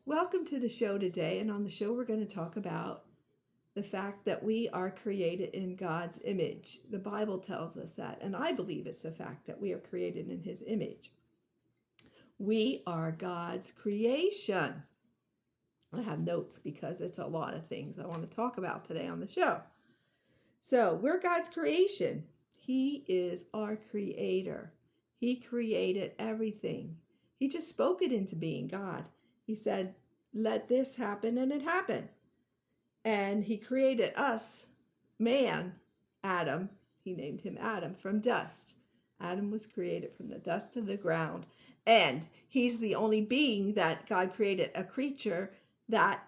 Welcome to the show today. And on the show, we're going to talk about the fact that we are created in God's image. The Bible tells us that, and I believe it's a fact that we are created in His image. We are God's creation. I have notes because it's a lot of things I want to talk about today on the show. So, we're God's creation. He is our creator. He created everything. He just spoke it into being. God. He said, let this happen, and it happened. And he created us, man, Adam. He named him Adam from dust. Adam was created from the dust of the ground. And he's the only being that God created, a creature that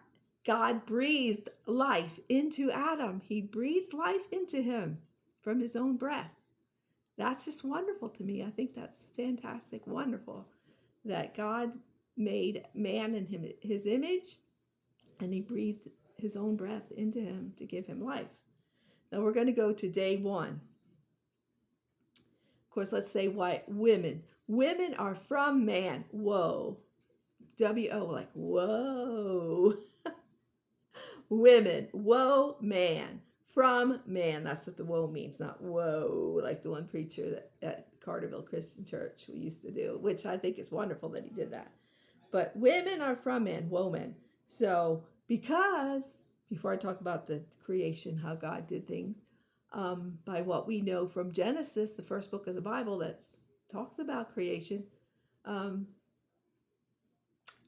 God breathed life into Adam. He breathed life into him from his own breath. That's just wonderful to me. I think that's fantastic, wonderful that God made man in his image, and he breathed his own breath into him to give him life. Now we're going to go to day one. Of course, let's say why women. Women are from man. Whoa. W-O, like whoa. Women. Whoa, man. From man. That's what the whoa means, not whoa, like the one preacher at Carterville Christian Church we used to do, which I think is wonderful that he did that. But women are from man, woman. So because, before I talk about the creation, how God did things, by what we know from Genesis, the first book of the Bible that talks about creation,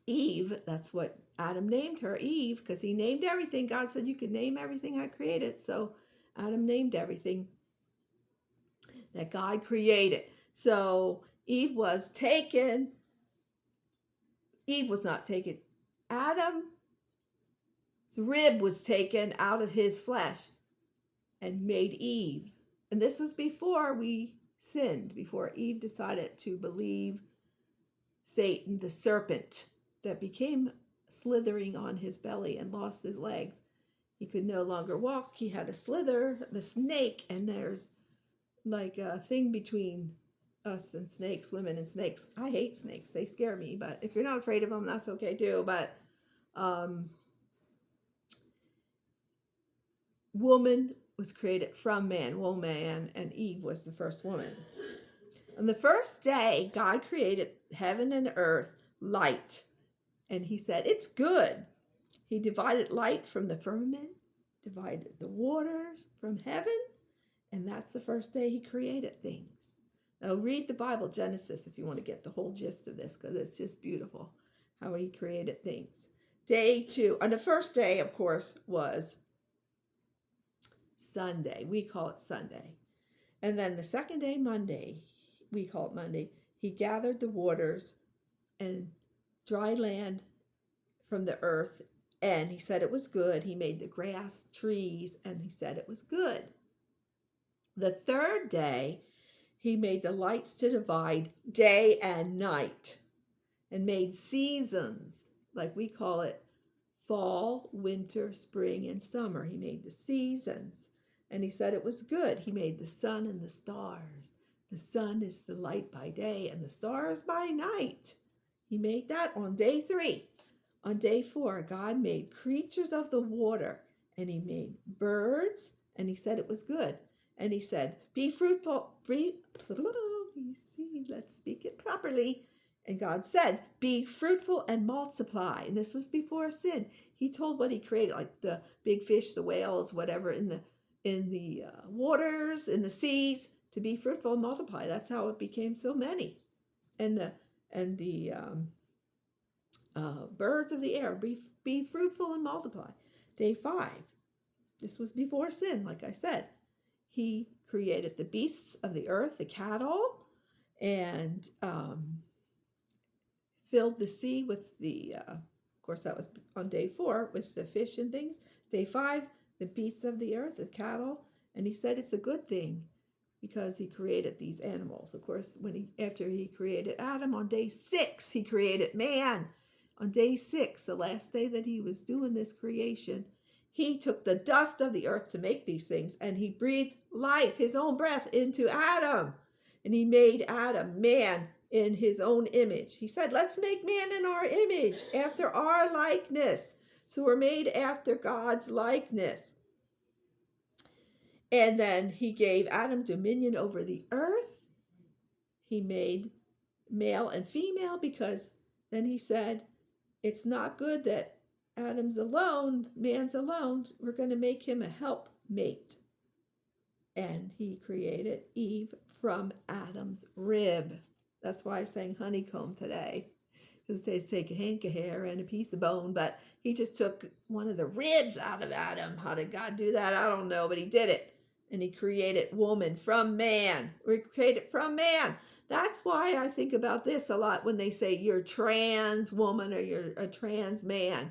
Eve, that's what Adam named her, Eve, because he named everything. God said you could name everything I created. So Adam named everything that God created. So Eve was taken. Eve was not taken. Adam's rib was taken out of his flesh and made Eve. And this was before we sinned, before Eve decided to believe Satan, the serpent that became slithering on his belly and lost his legs. He could no longer walk. He had a slither, the snake, and there's like a thing between us and snakes, women and snakes. I hate snakes. They scare me, but if you're not afraid of them, that's okay too. But woman was created from man, woman, and Eve was the first woman. On the first day, God created heaven and earth, light, and he said, it's good. He divided light from the firmament, divided the waters from heaven, and that's the first day he created things. Now read the Bible, Genesis, if you want to get the whole gist of this, because it's just beautiful how he created things. Day two, on the first day, of course, was Sunday. We call it Sunday. And then the second day, Monday, we call it Monday, he gathered the waters and dry land from the earth, and he said it was good. He made the grass, trees, and he said it was good. The third day, he made the lights to divide day and night and made seasons, like we call it fall, winter, spring, and summer. He made the seasons. And he said it was good. He made the sun and the stars. The sun is the light by day and the stars by night. He made that on day three. On day four, God made creatures of the water, and he made birds, and he said it was good. And he said, be fruitful, let's speak it properly. And God said, be fruitful and multiply. And this was before sin. He told what he created, like the big fish, the whales, whatever, in the waters, in the seas, to be fruitful and multiply. That's how it became so many. And the birds of the air, be fruitful and multiply. Day 5, this was before sin, like I said. He created the beasts of the earth, the cattle, and filled the sea with the, of course that was on day 4, with the fish and things. Day 5, the beasts of the earth, the cattle, and he said it's a good thing because he created these animals. Of course, after he created Adam, on day 6, he created man. On day 6, the last day that he was doing this creation, he took the dust of the earth to make these things, and he breathed life, his own breath, into Adam. And he made Adam, man, in his own image. He said, let's make man in our image, after our likeness. So we're made after God's likeness. And then he gave Adam dominion over the earth. He made male and female, because then he said, it's not good that Adam's alone, man's alone. We're going to make him a helpmate. And he created Eve from Adam's rib. That's why I sang honeycomb today, because they take a hank of hair and a piece of bone, but he just took one of the ribs out of Adam. How did God do that? I don't know, but he did it. And he created woman from man. We created from man. That's why I think about this a lot when they say you're trans woman or you're a trans man.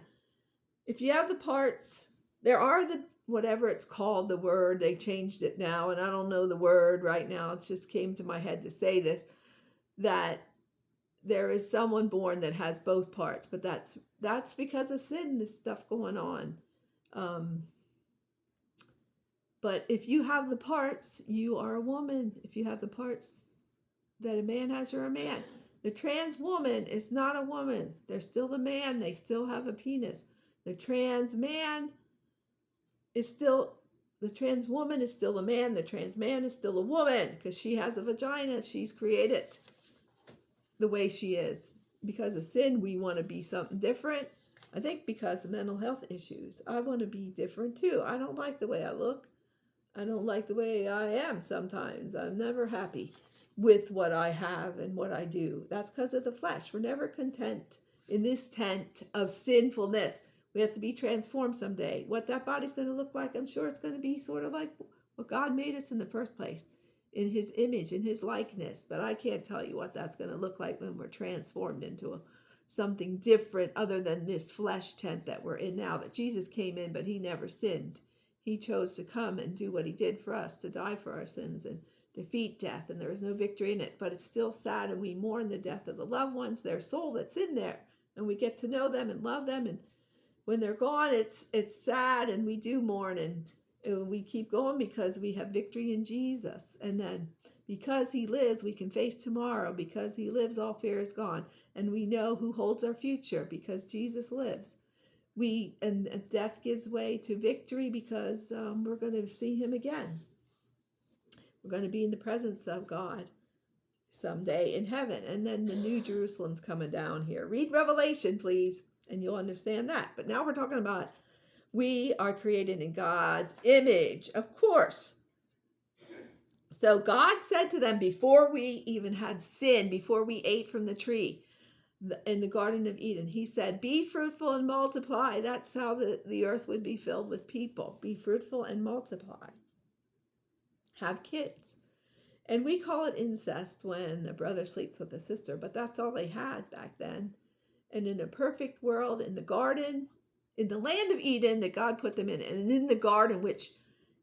If you have the parts, there are the, whatever it's called, the word, they changed it now, and I don't know the word right now. It just came to my head to say this, that there is someone born that has both parts, but that's because of sin, this stuff going on. But if you have the parts, you are a woman. If you have the parts that a man has, you're a man. The trans woman is not a woman. They're still a man. They still have a penis. The trans man is still, the trans woman is still a man. The trans man is still a woman, because she has a vagina. She's created the way she is. Because of sin, we want to be something different. I think because of mental health issues, I want to be different too. I don't like the way I look. I don't like the way I am sometimes. I'm never happy with what I have and what I do. That's because of the flesh. We're never content in this tent of sinfulness. We have to be transformed someday. What that body's going to look like, I'm sure it's going to be sort of like what God made us in the first place, in his image, in his likeness. But I can't tell you what that's going to look like when we're transformed into something different other than this flesh tent that we're in now, that Jesus came in, but he never sinned. He chose to come and do what he did for us, to die for our sins and defeat death, and there is no victory in it. But it's still sad, and we mourn the death of the loved ones, their soul that's in there, and we get to know them and love them. And when they're gone, it's sad, and we do mourn, and we keep going because we have victory in Jesus. And then because he lives, we can face tomorrow. Because he lives, all fear is gone, and we know who holds our future because Jesus lives. And death gives way to victory, because we're going to see him again. We're going to be in the presence of God someday in heaven. And then the new Jerusalem's coming down here. Read Revelation, please, and you'll understand that. But now we're talking about we are created in God's image, of course. So God said to them before we even had sin, before we ate from the tree, in the Garden of Eden, he said, be fruitful and multiply. That's how the earth would be filled with people. Be fruitful and multiply. Have kids. And we call it incest when a brother sleeps with a sister, but that's all they had back then. And in a perfect world, in the garden, in the land of Eden that God put them in, and in the garden, which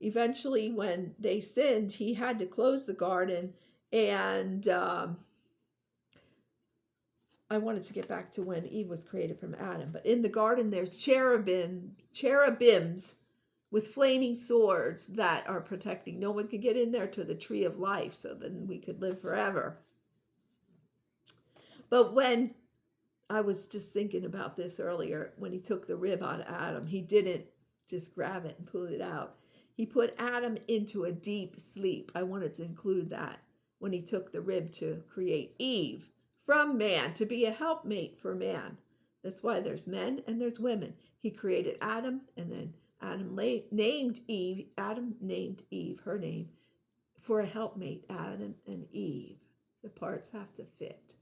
eventually when they sinned, he had to close the garden. And I wanted to get back to when Eve was created from Adam. But in the garden, there's cherubims with flaming swords that are protecting. No one could get in there to the tree of life, so then we could live forever. But when I was just thinking about this earlier, when he took the rib out of Adam, he didn't just grab it and pull it out. He put Adam into a deep sleep. I wanted to include that when he took the rib to create Eve from man, to be a helpmate for man. That's why there's men and there's women. He created Adam, and then Adam named Eve. Adam named Eve, her name, for a helpmate, Adam and Eve. The parts have to fit.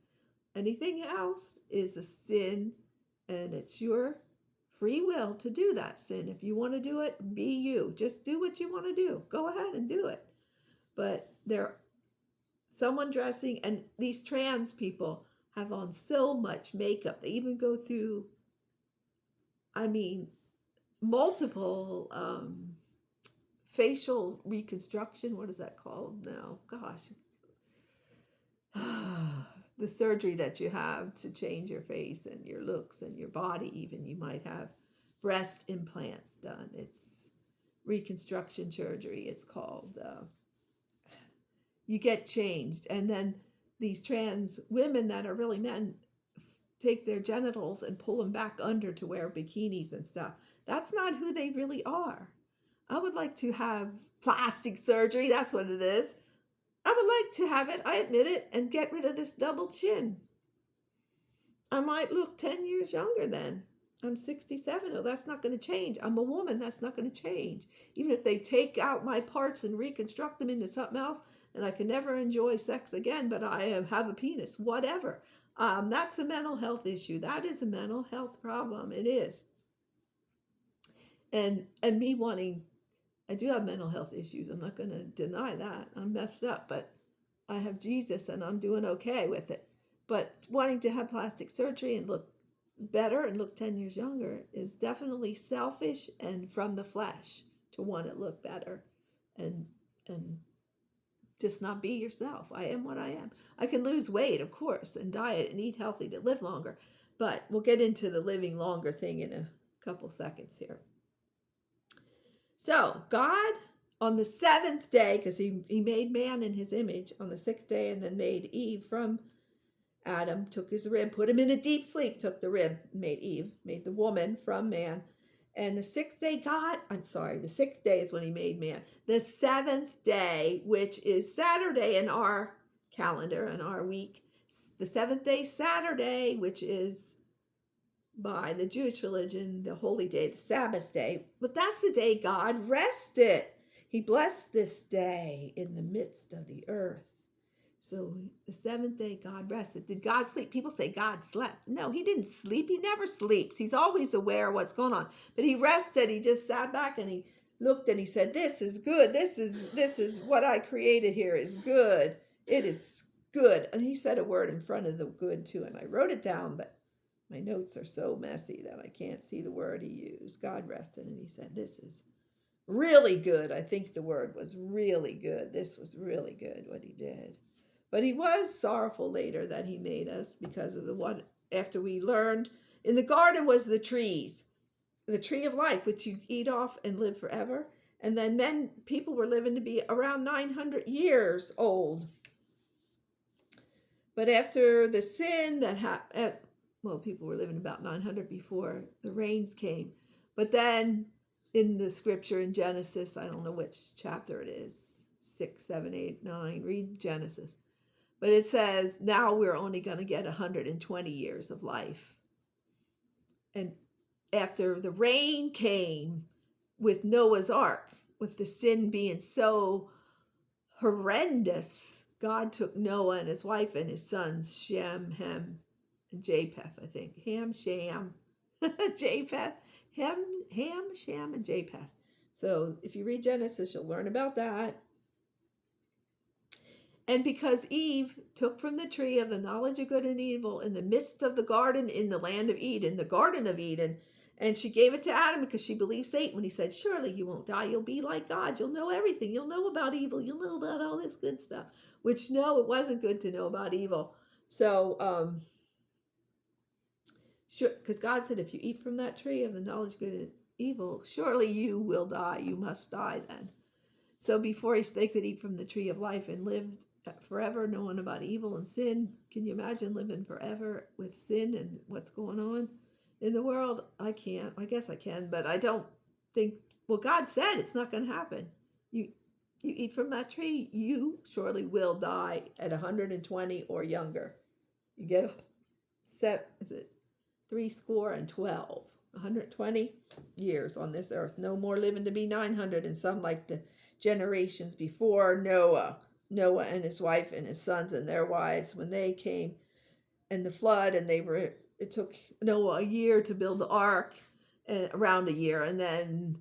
Anything else is a sin, and it's your free will to do that sin. If you want to do it, be you. Just do what you want to do. Go ahead and do it. But someone dressing, and these trans people have on so much makeup. They even go through, multiple facial reconstruction. What is that called now? Gosh. The surgery that you have to change your face and your looks and your body even. You might have breast implants done. It's reconstruction surgery, it's called. You get changed. And then these trans women that are really men take their genitals and pull them back under to wear bikinis and stuff. That's not who they really are. I would like to have plastic surgery. That's what it is. I would like to have it, I admit it, and get rid of this double chin. I might look 10 years younger then. I'm 67. Oh, that's not going to change. I'm a woman. That's not going to change. Even if they take out my parts and reconstruct them into something else, and I can never enjoy sex again, but I have a penis, whatever. That's a mental health issue. That is a mental health problem. It is. And me wanting, I do have mental health issues. I'm not going to deny that. I'm messed up, but I have Jesus and I'm doing okay with it. But wanting to have plastic surgery and look better and look 10 years younger is definitely selfish and from the flesh to want to look better and just not be yourself. I am what I am. I can lose weight, of course, and diet and eat healthy to live longer. But we'll get into the living longer thing in a couple seconds here. So God, on the seventh day, because he made man in his image on the sixth day, and then made Eve from Adam, took his rib, put him in a deep sleep, took the rib, made Eve, made the woman from man. And the sixth day, the sixth day is when he made man. The seventh day, which is Saturday in our calendar, in our week, the seventh day, Saturday, which is by the Jewish religion, the holy day, the Sabbath day. But that's the day God rested. He blessed this day in the midst of the earth. So the seventh day, God rested. Did God sleep? People say God slept. No, he didn't sleep. He never sleeps. He's always aware of what's going on. But he rested. He just sat back and he looked and he said, this is good. This is what I created here is good. It is good. And he said a word in front of the good too. And I wrote it down, but my notes are so messy that I can't see the word he used. God rested and he said, this is really good. I think the word was really good. This was really good what he did. But he was sorrowful later that he made us because of the one after we learned in the garden was the trees, the tree of life, which you eat off and live forever. And then people were living to be around 900 years old. But after the sin that happened, people were living about 900 before the rains came. But then in the scripture in Genesis, I don't know which chapter it is, 6, 7, 8, 9, read Genesis. But it says now we're only going to get 120 years of life. And after the rain came with Noah's Ark, with the sin being so horrendous, God took Noah and his wife and his sons, Shem, Ham, and Japheth, I think. Ham, Shem, Japheth, Ham, Shem, and Japheth. So if you read Genesis, you'll learn about that. And because Eve took from the tree of the knowledge of good and evil in the midst of the garden in the land of Eden, the Garden of Eden, and she gave it to Adam because she believed Satan when he said, surely you won't die. You'll be like God. You'll know everything. You'll know about evil. You'll know about all this good stuff. Which, no, it wasn't good to know about evil. So, because God said, if you eat from that tree of the knowledge of good and evil, surely you will die. You must die then. So before they could eat from the tree of life and live forever knowing about evil and sin, can you imagine living forever with sin and what's going on in the world? I can't. I guess I can, but I don't think, well, God said it's not going to happen. You eat from that tree, you surely will die at 120 or younger. You get set, is it 12, 120 years on this earth. No more living to be 900, and some like the generations before Noah and his wife and his sons and their wives, when they came in the flood, and it took Noah a year to build the ark, around a year, and then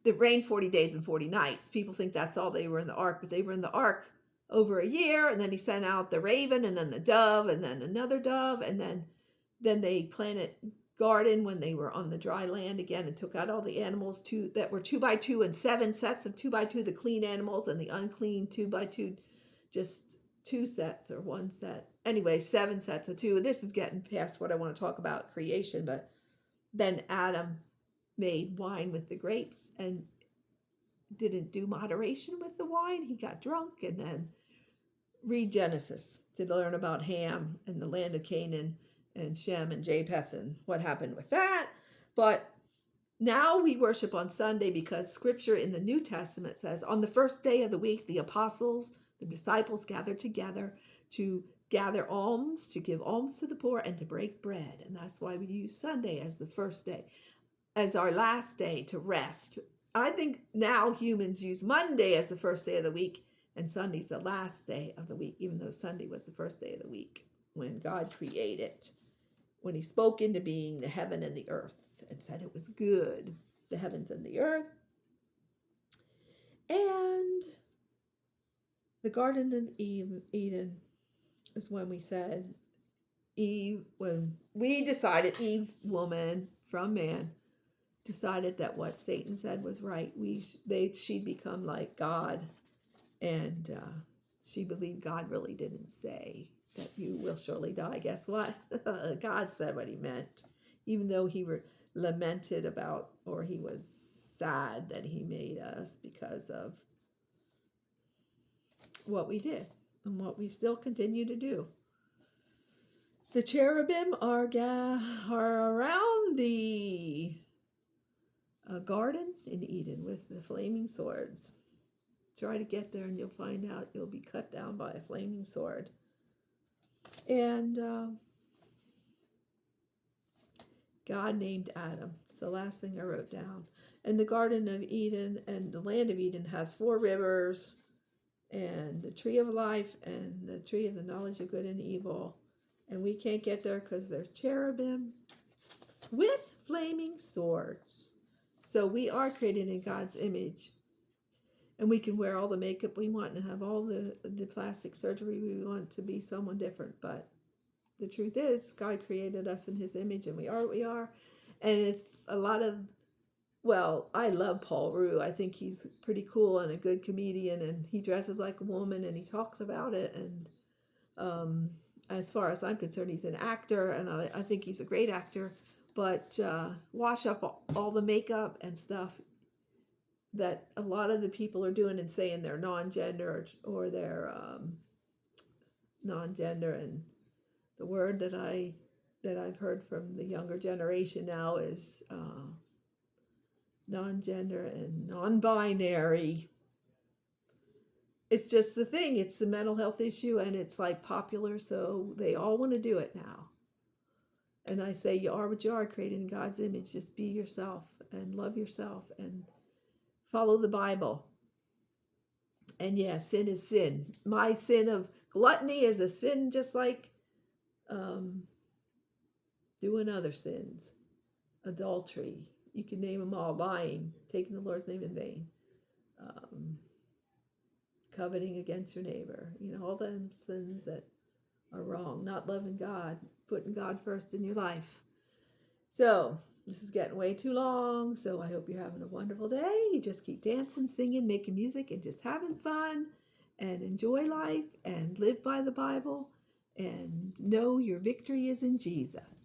it rained 40 days and 40 nights. People think that's all they were in the ark, but they were in the ark over a year, and then he sent out the raven and then the dove and then another dove, and then they planted garden when they were on the dry land again and took out all the animals that were 2 by 2 and 7 sets of 2 by 2, the clean animals, and the unclean 2 by 2, just 2 sets or 1 set. Anyway, 7 sets of 2. This is getting past what I want to talk about creation, but then Adam made wine with the grapes and didn't do moderation with the wine. He got drunk, and then read Genesis. to learn about Ham and the land of Canaan and Shem and Japheth and what happened with that. But now we worship on Sunday because scripture in the New Testament says on the first day of the week, the apostles, the disciples gathered together to gather alms, to give alms to the poor, and to break bread. And that's why we use Sunday as the first day, as our last day to rest. I think now humans use Monday as the first day of the week, and Sunday's the last day of the week, even though Sunday was the first day of the week when God created, when he spoke into being the heaven and the earth and said it was good, the heavens and the earth. And the Garden of Eden is when we said Eve, when we decided, Eve, woman from man, decided that what Satan said was right. She'd become like God, and she believed God really didn't say that you will surely die. Guess what? God said what he meant, even though he lamented about, or he was sad that he made us because of what we did and what we still continue to do. The cherubim are around the garden in Eden with the flaming swords. Try to get there and you'll find out you'll be cut down by a flaming sword. And God named Adam. It's the last thing I wrote down. And the Garden of Eden and the land of Eden has 4 rivers, and the tree of life and the tree of the knowledge of good and evil. And we can't get there because there's cherubim with flaming swords. So we are created in God's image. And we can wear all the makeup we want and have all the plastic surgery we want to be someone different. But the truth is, God created us in his image, and we are what we are. And if a lot of, well, I love Paul Rue. I think he's pretty cool and a good comedian, and he dresses like a woman and he talks about it. And as far as I'm concerned, he's an actor, and I think he's a great actor. But wash up all the makeup and stuff that a lot of the people are doing and saying they're non-gender or they're non-gender. And the word that I've heard from the younger generation now is non-gender and non-binary. It's just the thing. It's the mental health issue, and it's like popular, so they all want to do it now. And I say, you are what you are, created in God's image. Just be yourself and love yourself and follow the Bible. And yeah, sin is sin. My sin of gluttony is a sin just like doing other sins. Adultery. You can name them all. Lying. Taking the Lord's name in vain. Coveting against your neighbor. You know, all them sins that are wrong. Not loving God. Putting God first in your life. So, this is getting way too long, so I hope you're having a wonderful day. You just keep dancing, singing, making music, and just having fun, and enjoy life, and live by the Bible, and know your victory is in Jesus.